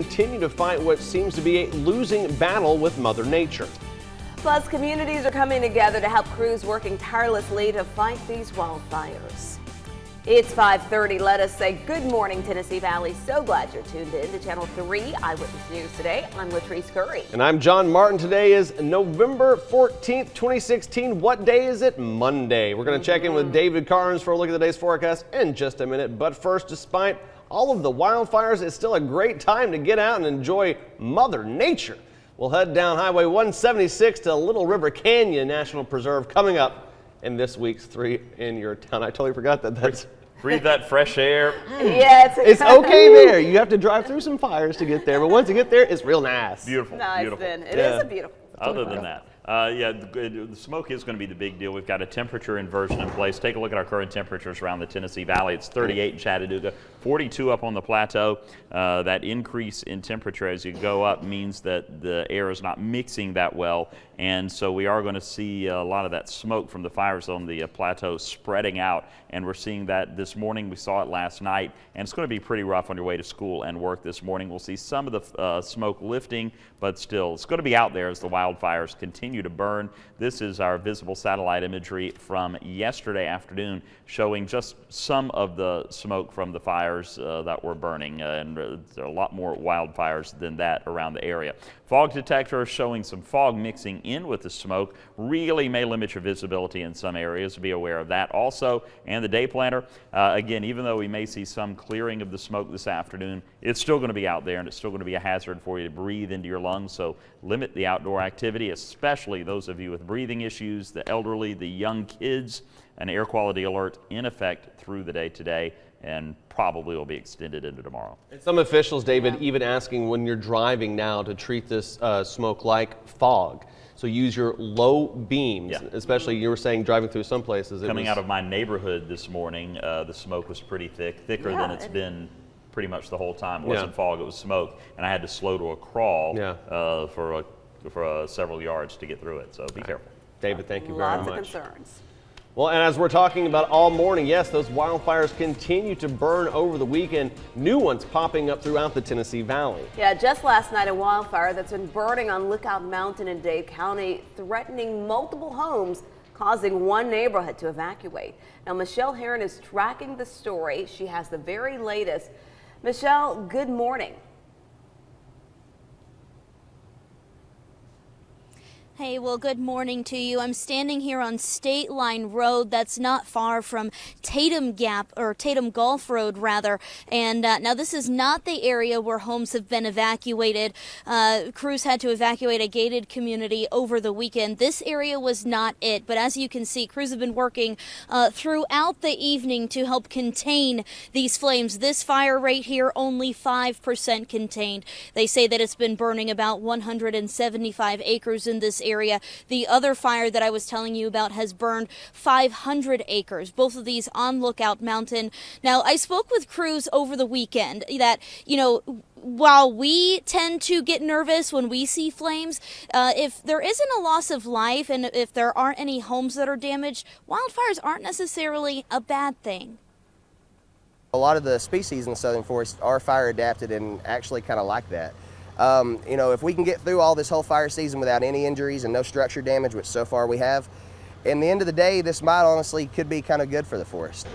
Continue to fight what seems to be a losing battle with Mother Nature. Plus, communities are coming together to help crews working tirelessly to fight these wildfires. It's 5:30. Let us say good morning, Tennessee Valley. So glad you're tuned in to Channel 3 Eyewitness News today. I'm Latrice Curry. And I'm John Martin. Today is November 14th, 2016. What day is it? Monday. We're going to check in with David Carnes for a look at the day's forecast in just a minute. But first, despite all of the wildfires, it's still a great time to get out and enjoy Mother Nature. We'll head down Highway 176 to Little River Canyon National Preserve coming up in this week's 3 in Your Town. I totally forgot that. Breathe that fresh air. Yeah, it's okay there. You have to drive through some fires to get there, but once you get there, it's real nice. Beautiful. Nice, beautiful. then. It is a beautiful. Other than that, the smoke is going to be the big deal. We've got a temperature inversion in place. Take a look at our current temperatures around the Tennessee Valley. It's 38 in Chattanooga, 42 up on the plateau. That increase in temperature as you go up means that the air is not mixing that well, and so we are going to see a lot of that smoke from the fires on the plateau spreading out, and we're seeing that this morning. We saw it last night, and it's going to be pretty rough on your way to school and work this morning. We'll see some of the smoke lifting, but still, it's going to be out there as the wildfires continue to burn. This is our visible satellite imagery from yesterday afternoon showing just some of the smoke from the fires that were burning, and there are a lot more wildfires than that around the area. Fog detector showing some fog mixing in with the smoke really may limit your visibility in some areas. Be aware of that also. And the day planner, again, even though we may see some clearing of the smoke this afternoon, it's still going to be out there, and it's still going to be a hazard for you to breathe into your lungs. So limit the outdoor activity, especially those of you with breathing issues, the elderly, the young kids. An air quality alert in effect through the day today, and probably will be extended into tomorrow. And some officials, David, even asking when you're driving now to treat this smoke like fog. So use your low beams, especially you were saying driving through some places. Coming out of my neighborhood this morning, the smoke was pretty thicker than it's been pretty much the whole time. It wasn't fog, it was smoke, and I had to slow to a crawl for several yards to get through it, so be careful. David, thank you very much. Lots of concerns. Well, and as we're talking about all morning, yes, those wildfires continue to burn over the weekend. New ones popping up throughout the Tennessee Valley. Yeah, just last night, a wildfire that's been burning on Lookout Mountain in Dade County, threatening multiple homes, causing one neighborhood to evacuate. Now, Michelle Herron is tracking the story. She has the very latest. Michelle, good morning. Hey, well, good morning to you. I'm standing here on State Line Road. That's not far from Tatum Gap, or Tatum Gulf Road, rather. And now this is not the area where homes have been evacuated. Crews had to evacuate a gated community over the weekend. This area was not it. But as you can see, crews have been working throughout the evening to help contain these flames. This fire rate here, only 5% contained. They say that it's been burning about 175 acres in this area. The other fire that I was telling you about has burned 500 acres, both of these on Lookout Mountain. Now, I spoke with crews over the weekend that, you know, while we tend to get nervous when we see flames, if there isn't a loss of life and if there aren't any homes that are damaged, wildfires aren't necessarily a bad thing. A lot of the species in the southern forest are fire adapted and actually kind of like that. You know, if we can get through all this whole fire season without any injuries and no structure damage, which so far we have, in the end of the day, this might honestly could be kind of good for the forest.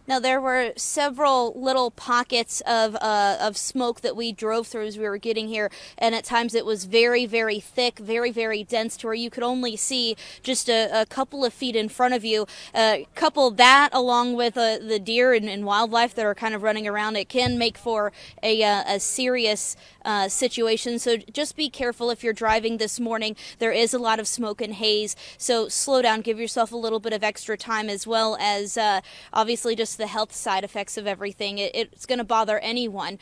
Now, there were several little pockets of smoke that we drove through as we were getting here, and at times it was very, very thick, very, very dense, to where you could only see just a couple of feet in front of you. Couple that along with the deer and wildlife that are kind of running around, it can make for a serious situation. So just be careful if you're driving this morning. There is a lot of smoke and haze, so slow down, give yourself a little bit of extra time, as well as obviously just the health side effects of everything. It's going to bother anyone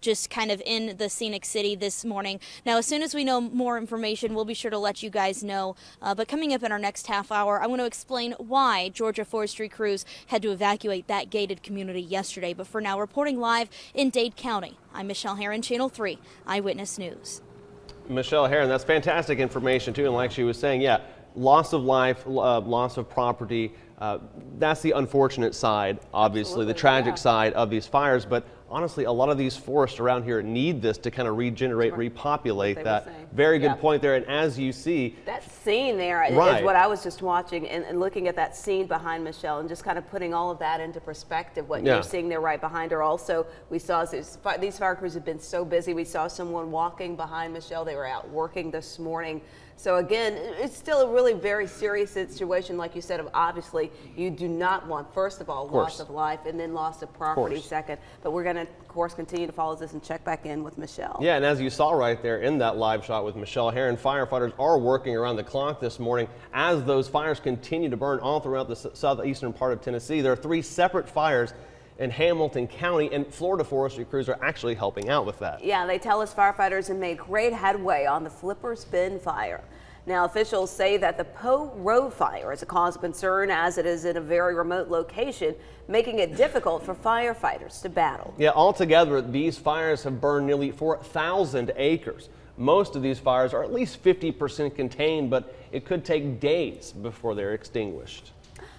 just kind of in the scenic city this morning. Now, as soon as we know more information, we'll be sure to let you guys know. But coming up in our next half hour, I want to explain why Georgia forestry crews had to evacuate that gated community yesterday. But for now, reporting live in Dade County, I'm Michelle Herron, Channel 3 Eyewitness News. Michelle Herron, that's fantastic information too. And like she was saying, yeah, loss of life, loss of property. That's the unfortunate side, obviously, the tragic side of these fires. But honestly, a lot of these forests around here need this to kind of regenerate, repopulate. That very good point there. And as you see, that scene there is what I was just watching and looking at that scene behind Michelle and just kind of putting all of that into perspective. What you're seeing there right behind her. Also, we saw these fire crews have been so busy. We saw someone walking behind Michelle. They were out working this morning. So again, it's still a really very serious situation, like you said. Obviously, you do not want, first of all, loss of life and then loss of property second. But we're going to, of course, continue to follow this and check back in with Michelle. Yeah, and as you saw right there in that live shot with Michelle Herron, firefighters are working around the clock this morning as those fires continue to burn all throughout the southeastern part of Tennessee. There are 3 separate fires in Hamilton County, and Florida forestry crews are actually helping out with that. Yeah, they tell us firefighters have made great headway on the Flippers Bend fire. Now, officials say that the Poe Road fire is a cause of concern as it is in a very remote location, making it difficult for firefighters to battle. Yeah, altogether, these fires have burned nearly 4,000 acres. Most of these fires are at least 50% contained, but it could take days before they're extinguished.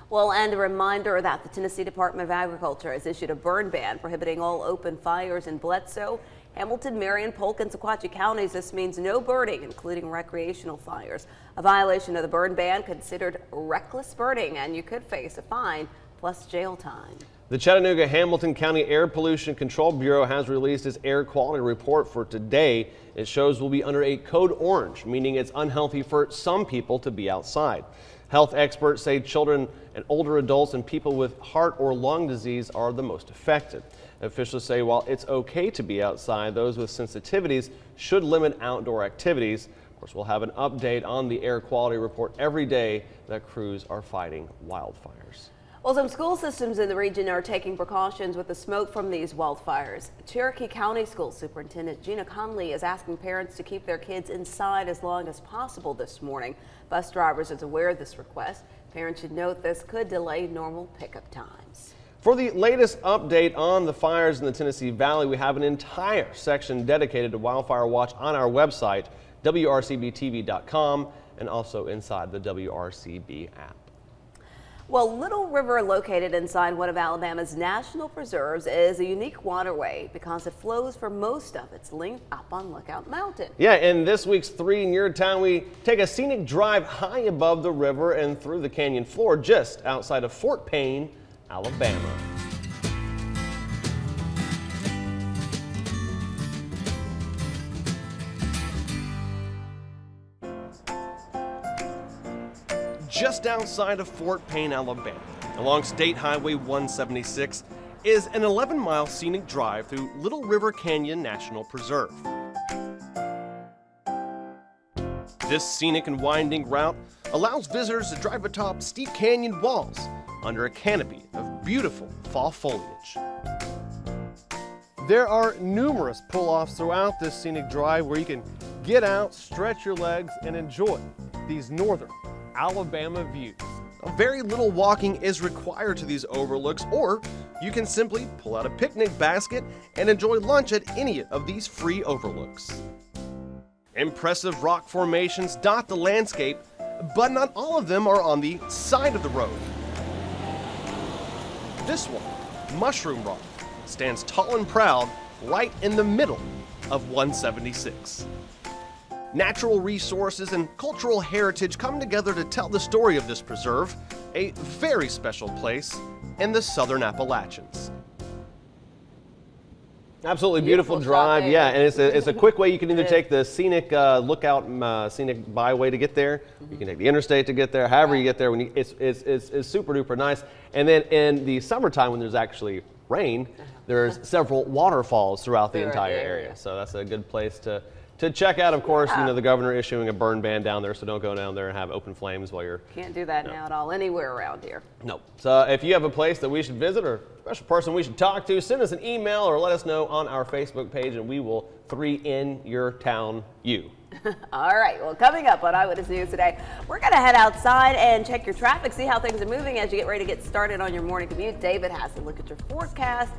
Well, and a reminder that the Tennessee Department of Agriculture has issued a burn ban prohibiting all open fires in Bledsoe, Hamilton, Marion, Polk, and Sequatchie counties. This means no burning, including recreational fires. A violation of the burn ban considered reckless burning, and you could face a fine plus jail time. The Chattanooga-Hamilton County Air Pollution Control Bureau has released its air quality report for today. It shows we'll be under a code orange, meaning it's unhealthy for some people to be outside. Health experts say children and older adults and people with heart or lung disease are the most affected. Officials say while it's okay to be outside, those with sensitivities should limit outdoor activities. Of course, we'll have an update on the air quality report every day that crews are fighting wildfires. Well, some school systems in the region are taking precautions with the smoke from these wildfires. Cherokee County School Superintendent Gina Conley is asking parents to keep their kids inside as long as possible this morning. Bus drivers are aware of this request. Parents should note this could delay normal pickup times. For the latest update on the fires in the Tennessee Valley, we have an entire section dedicated to Wildfire Watch on our website, WRCBTV.com, and also inside the WRCB app. Well, Little River, located inside one of Alabama's national preserves, is a unique waterway because it flows for most of its length up on Lookout Mountain. Yeah, in this week's 3 in Your Town, we take a scenic drive high above the river and through the canyon floor just outside of Fort Payne, Alabama. Just outside of Fort Payne, Alabama, along State Highway 176, is an 11-mile scenic drive through Little River Canyon National Preserve. This scenic and winding route allows visitors to drive atop steep canyon walls under a canopy of beautiful fall foliage. There are numerous pull-offs throughout this scenic drive where you can get out, stretch your legs, and enjoy these northern Alabama views. Very little walking is required to these overlooks, or you can simply pull out a picnic basket and enjoy lunch at any of these free overlooks. Impressive rock formations dot the landscape, but not all of them are on the side of the road. This one, Mushroom Rock, stands tall and proud right in the middle of 176. Natural resources and cultural heritage come together to tell the story of this preserve, a very special place in the southern Appalachians. Absolutely beautiful drive, yeah, and it's a quick way. You can either take the scenic scenic byway to get there, you can take the interstate to get there, however you get there. It's super duper nice. And then in the summertime when there's actually rain, there's several waterfalls throughout the entire area, so that's a good place to check out. Of course, you know, the governor issuing a burn ban down there, so don't go down there and have open flames while you're... Can't do that now at all, anywhere around here. No. So if you have a place that we should visit or a special person we should talk to, send us an email or let us know on our Facebook page, and we will 3 in your town you. All right, well, coming up on Eyewitness News today, we're going to head outside and check your traffic, see how things are moving as you get ready to get started on your morning commute. David has to look at your forecast.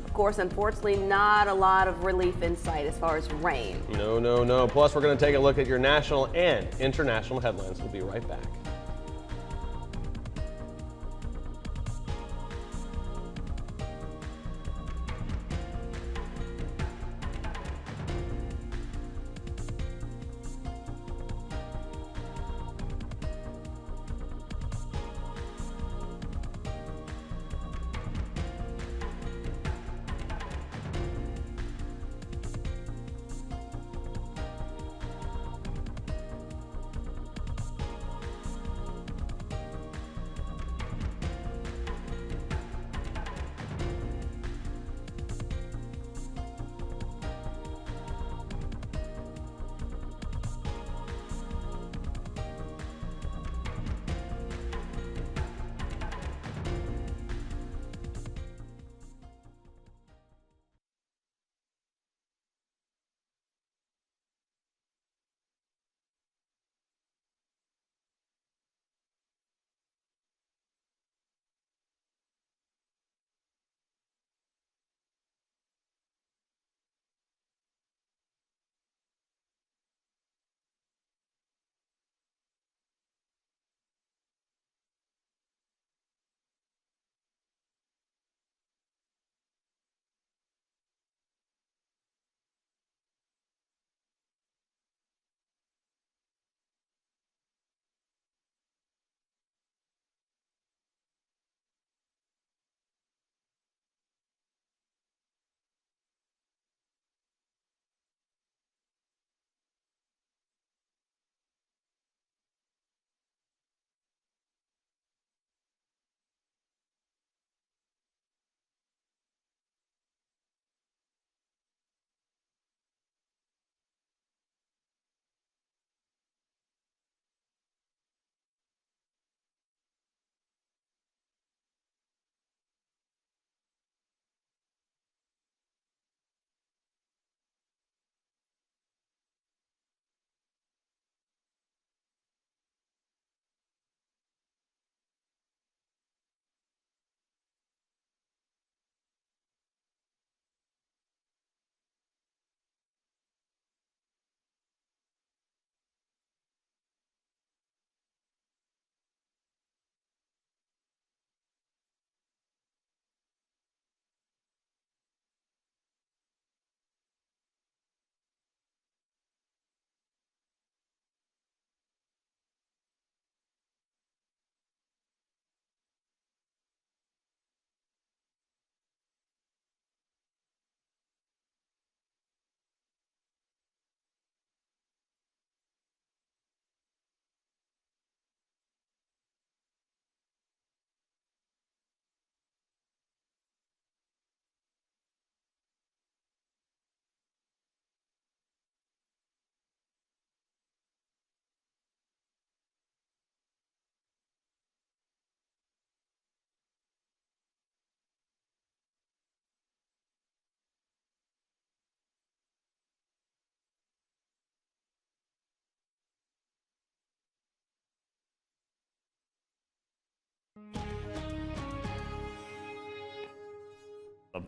Of course, unfortunately, not a lot of relief in sight as far as rain. No. Plus, we're going to take a look at your national and international headlines. We'll be right back.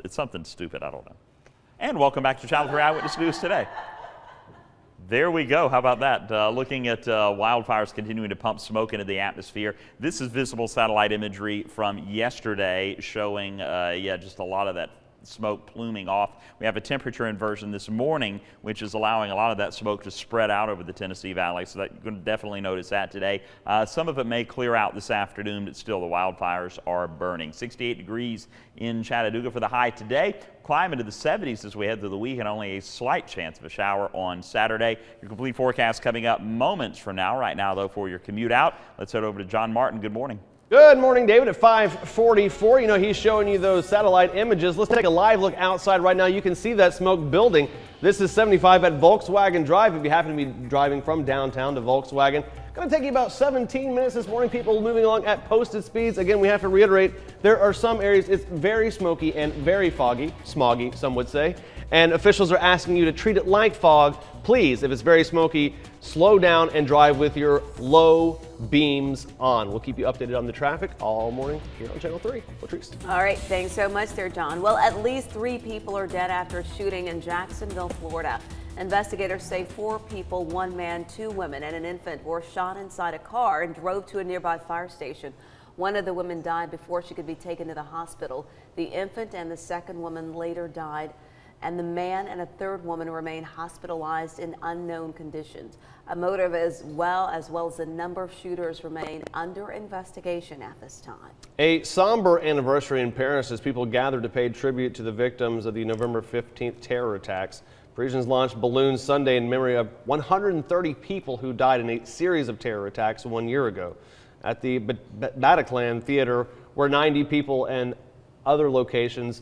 It's something stupid, I don't know. And welcome back to Channel 3 Eyewitness News Today. There we go. How about that? Looking at wildfires continuing to pump smoke into the atmosphere. This is visible satellite imagery from yesterday showing, just a lot of that smoke pluming off. We have a temperature inversion this morning, which is allowing a lot of that smoke to spread out over the Tennessee Valley, so that you're going to definitely notice that today. Some of it may clear out this afternoon, but still the wildfires are burning. 68 degrees in Chattanooga for the high today. Climb into the 70s as we head through the week, and only a slight chance of a shower on Saturday. Your complete forecast coming up moments from now. Right now, though, for your commute out, let's head over to John Martin. Good morning. Good morning, David. At 5:44, you know, he's showing you those satellite images. Let's take a live look outside right now. You can see that smoke building. This is 75 at Volkswagen Drive. If you happen to be driving from downtown to Volkswagen, going to take you about 17 minutes this morning. People moving along at posted speeds. Again, we have to reiterate, there are some areas it's very smoky and very foggy, smoggy, some would say. And officials are asking you to treat it like fog. Please, if it's very smoky, slow down and drive with your low beams on. We'll keep you updated on the traffic all morning here on Channel 3. Latrice. All right, thanks so much there, John. Well, at least 3 people are dead after a shooting in Jacksonville, Florida. Investigators say 4 people, 1 man, 2 women, and an infant were shot inside a car and drove to a nearby fire station. One of the women died before she could be taken to the hospital. The infant and the second woman later died, and the man and a third woman remain hospitalized in unknown conditions. A motive as well as the number of shooters remain under investigation at this time. A somber anniversary in Paris as people gather to pay tribute to the victims of the November 15th terror attacks. Parisians launched balloons Sunday in memory of 130 people who died in a series of terror attacks 1 year ago. At the Bataclan Theater, where 90 people and other locations,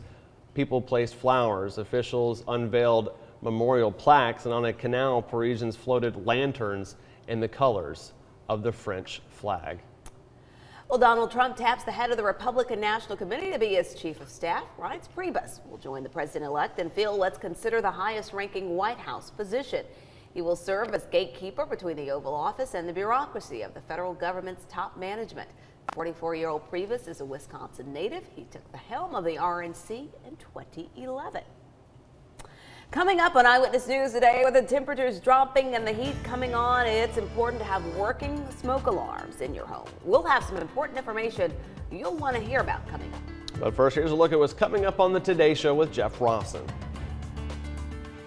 people placed flowers. Officials unveiled memorial plaques, and on a canal, Parisians floated lanterns in the colors of the French flag. Well, Donald Trump taps the head of the Republican National Committee to be his chief of staff. Reince Priebus will join the president-elect and feel what's considered the highest-ranking White House position. He will serve as gatekeeper between the Oval Office and the bureaucracy of the federal government's top management. 44-year-old Priebus is a Wisconsin native. He took the helm of the RNC in 2011. Coming up on Eyewitness News today, with the temperatures dropping and the heat coming on, it's important to have working smoke alarms in your home. We'll have some important information you'll want to hear about coming up. But first, here's a look at what's coming up on the Today Show with Jeff Rawson.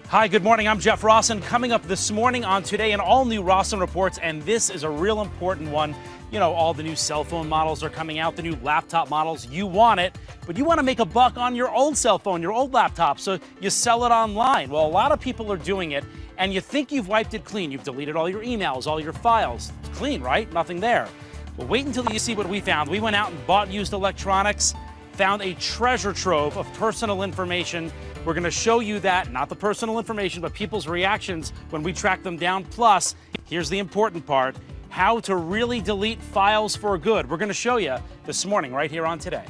Hi, good morning. I'm Jeff Rawson. Coming up this morning on Today, an all-new Rawson Reports, and this is a real important one. You know, all the new cell phone models are coming out, the new laptop models. You want it, but you want to make a buck on your old cell phone, your old laptop, so you sell it online. Well, a lot of people are doing it, and you think you've wiped it clean. You've deleted all your emails, all your files. It's clean, right? Nothing there. Well, wait until you see what we found. We went out and bought used electronics, found a treasure trove of personal information. We're going to show you that, not the personal information, but people's reactions when we track them down. Plus, here's the important part, how to really delete files for good. We're going to show you this morning right here on Today.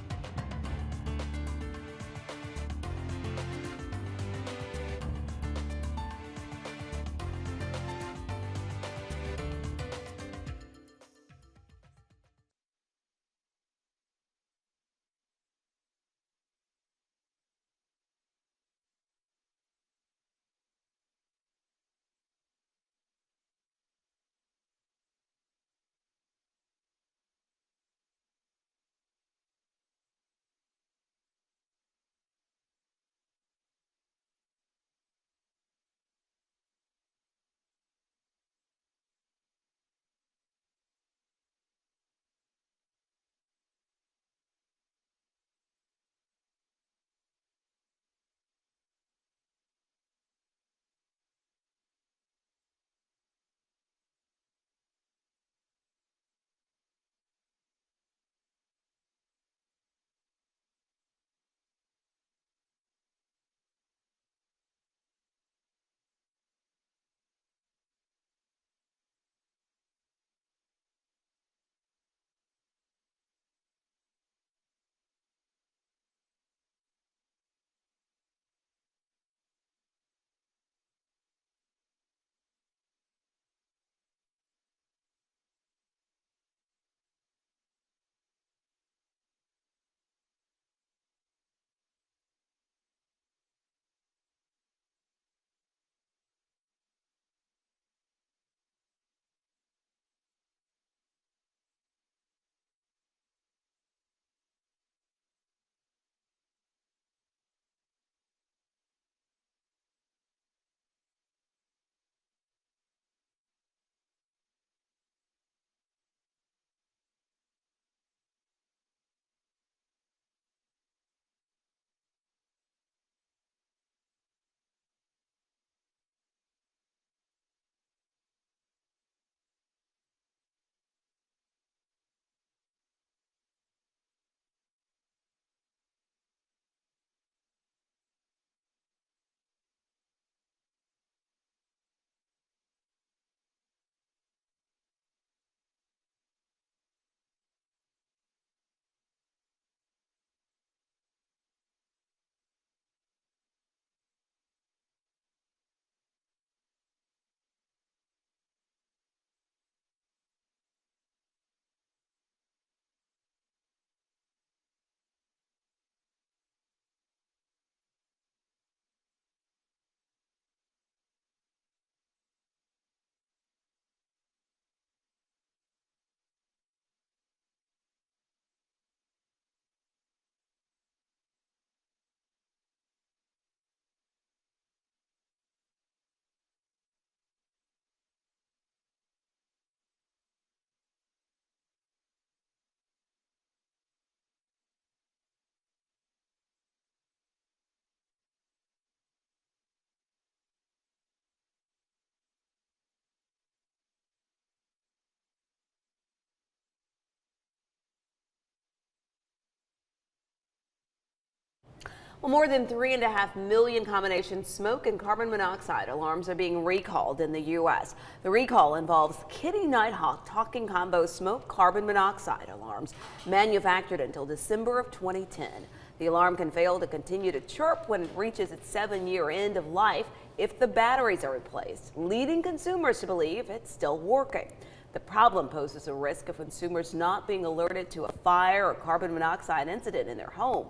Well, more than 3.5 million combination smoke and carbon monoxide alarms are being recalled in the U.S. The recall involves Kitty Nighthawk talking combo smoke carbon monoxide alarms manufactured until December of 2010. The alarm can fail to continue to chirp when it reaches its 7-year end of life if the batteries are replaced, leading consumers to believe it's still working. The problem poses a risk of consumers not being alerted to a fire or carbon monoxide incident in their home.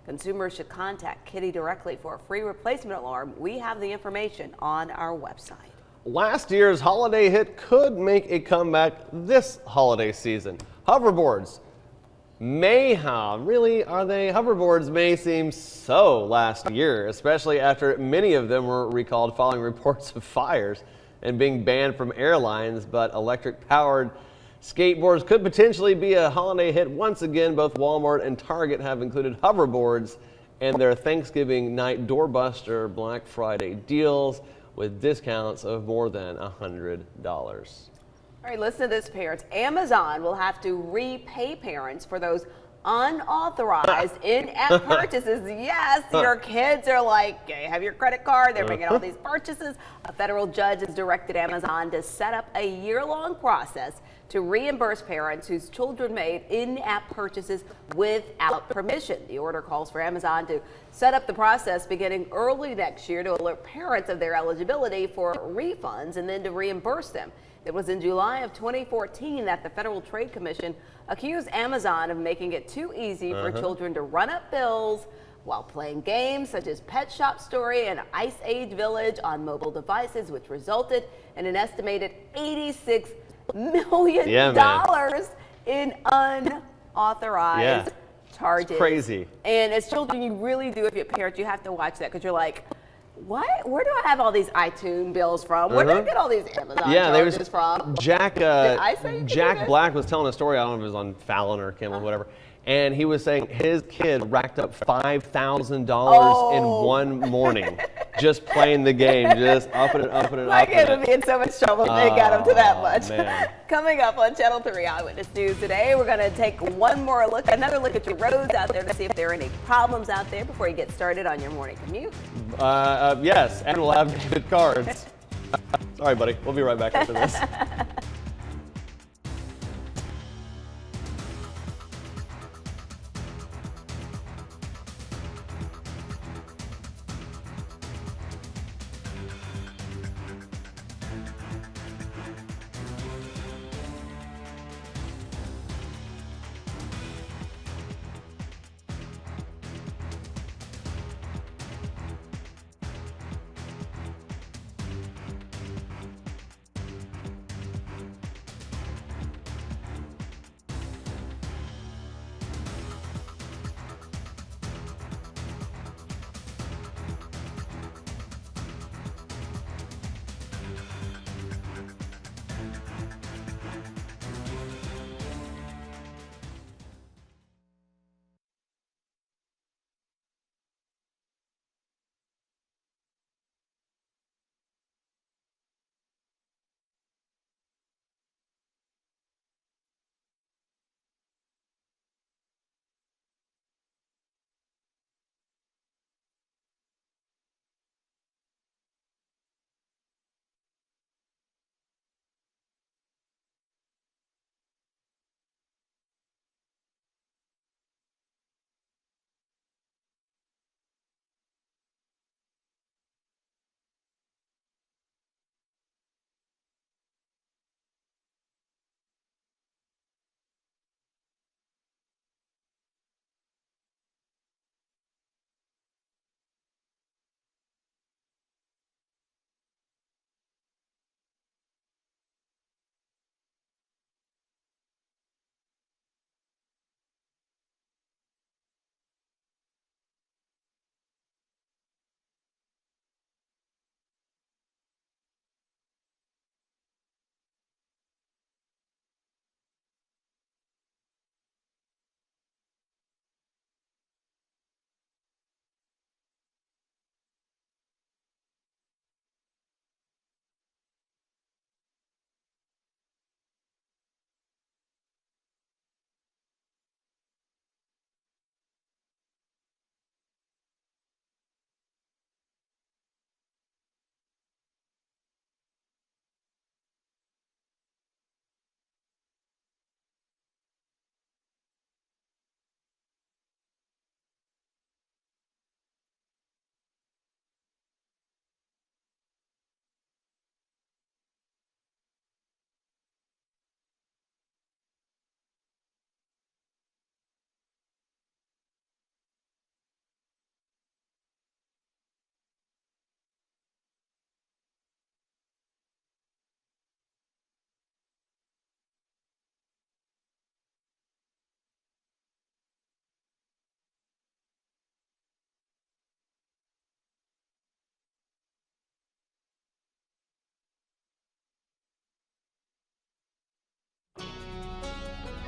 Consumers should contact Kitty directly for a free replacement alarm. We have the information on our website. Last year's holiday hit could make a comeback this holiday season. Hoverboards may have, really, are they? Hoverboards may seem so last year, especially after many of them were recalled following reports of fires and being banned from airlines, but electric-powered skateboards could potentially be a holiday hit once again. Both Walmart and Target have included hoverboards in their Thanksgiving night doorbuster Black Friday deals with discounts of more than $100. All right, listen to this, parents. Amazon will have to repay parents for those unauthorized in-app purchases. Yes, your kids are like, hey, have your credit card. They're making all these purchases. A federal judge has directed Amazon to set up a year-long process to reimburse parents whose children made in-app purchases without permission. The order calls for Amazon to set up the process beginning early next year to alert parents of their eligibility for refunds and then to reimburse them. It was in July of 2014 that the Federal Trade Commission accused Amazon of making it too easy for children to run up bills while playing games such as Pet Shop Story and Ice Age Village on mobile devices, which resulted in an estimated $86 million in unauthorized charges. It's crazy. And as children, you really do, if you're parents, you have to watch that because you're like, what? Where do I have all these iTunes bills from? Where did I get all these Amazon charges from? Jack Jack Black was telling a story. I don't know if it was on Fallon or Kimmel, whatever. And he was saying his kid racked up $5,000 in one morning just playing the game, just upping it, upping it, My upping kid it. would be in so much trouble if they got him to that much. Man. Coming up on Channel 3 Eyewitness News today, we're going to take another look at your roads out there to see if there are any problems out there before you get started on your morning commute. Yes, and we'll have David cards. Sorry, buddy. We'll be right back after this.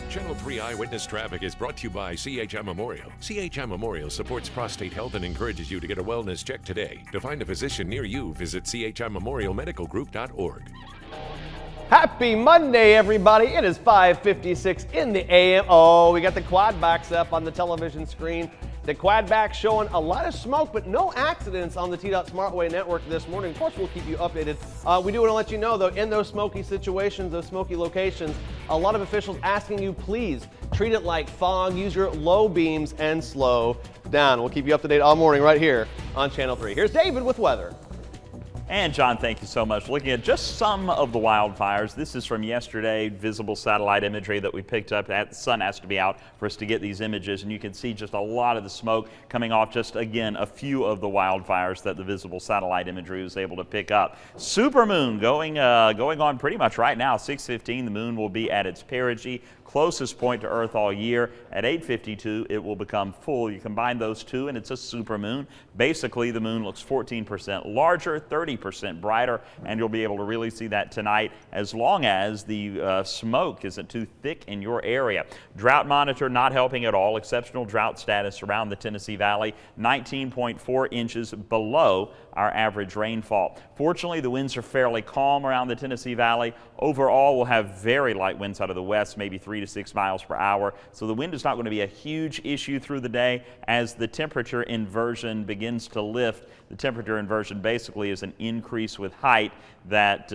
Channel 3 Eyewitness Traffic is brought to you by CHI Memorial. CHI Memorial supports prostate health and encourages you to get a wellness check today. To find a physician near you, visit chimemorialmedicalgroup.org. Happy Monday, everybody. It is 5:56 in the AM. Oh, we got the quad backs up on the television screen. The quad back showing a lot of smoke, but no accidents on the T-Dot Smartway network this morning. Of course, we'll keep you updated. We do want to let you know, though, in those smoky situations, those smoky locations, a lot of officials asking you, please treat it like fog, use your low beams, and slow down. We'll keep you up to date all morning right here on Channel 3. Here's David with weather. And John, thank you so much. Looking at just some of the wildfires. This is from yesterday, visible satellite imagery that we picked up. The sun has to be out for us to get these images, and you can see just a lot of the smoke coming off just, again, a few of the wildfires that the visible satellite imagery was able to pick up. Supermoon going on pretty much right now. 6:15, the moon will be at its perigee, closest point to Earth all year. At 8:52, it will become full. You combine those two, and it's a supermoon. Basically, the moon looks 14% larger, 30% brighter, and you'll be able to really see that tonight as long as the smoke isn't too thick in your area. Drought monitor not helping at all. Exceptional drought status around the Tennessee Valley, 19.4 inches below our average rainfall. Fortunately, the winds are fairly calm around the Tennessee Valley. Overall, we'll have very light winds out of the west, maybe 3 to 6 miles per hour. So the wind is not going to be a huge issue through the day as the temperature inversion begins to lift. The temperature inversion basically is an increase with height that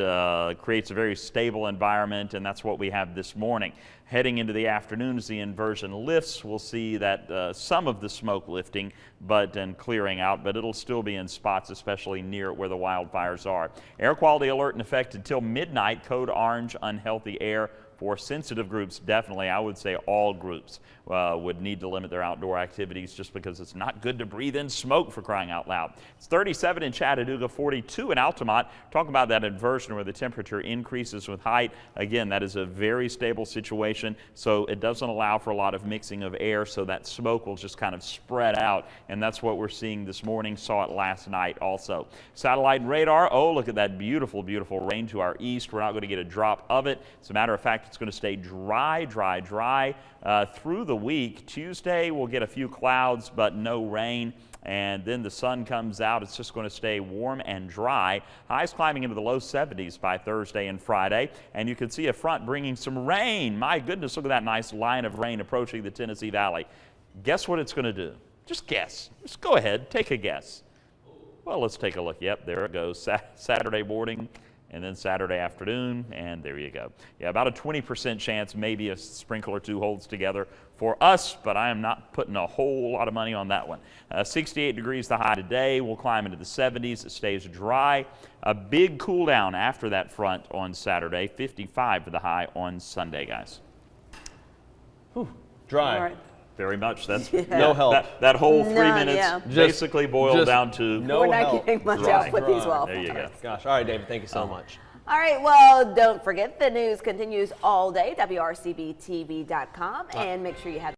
creates a very stable environment, and that's what we have this morning. Heading into the afternoon as the inversion lifts, we'll see that some of the smoke lifting and clearing out, but it'll still be in spots, especially near where the wildfires are. Air quality alert in effect until midnight. Code orange, unhealthy air. For sensitive groups, definitely, I would say all groups would need to limit their outdoor activities just because it's not good to breathe in smoke, for crying out loud. It's 37 in Chattanooga, 42 in Altamont. Talk about that inversion where the temperature increases with height. Again, that is a very stable situation, so it doesn't allow for a lot of mixing of air, so that smoke will just kind of spread out, and that's what we're seeing this morning. Saw it last night also. Satellite and radar, oh, look at that beautiful, beautiful rain to our east. We're not going to get a drop of it. As a matter of fact, it's going to stay dry through the week. Tuesday, we'll get a few clouds, but no rain. And then the sun comes out. It's just going to stay warm and dry. Highs climbing into the low 70s by Thursday and Friday. And you can see a front bringing some rain. My goodness, look at that nice line of rain approaching the Tennessee Valley. Guess what it's going to do? Just guess. Just go ahead. Take a guess. Well, let's take a look. Yep, there it goes. Saturday morning. And then Saturday afternoon, and there you go. Yeah, about a 20% chance maybe a sprinkle or two holds together for us, but I am not putting a whole lot of money on that one. 68 degrees the high today. We'll climb into the 70s. It stays dry. A big cool down after that front on Saturday. 55 for the high on Sunday, guys. Whew, dry. All right. Very much. That's no help. That whole 3 None, minutes yeah. basically boiled down to no We're not help. getting much Dry. help with these wildfires. There you go. Gosh, all right, David, thank you so much. All right, well, don't forget the news continues all day, WRCBTV.com, and make sure you have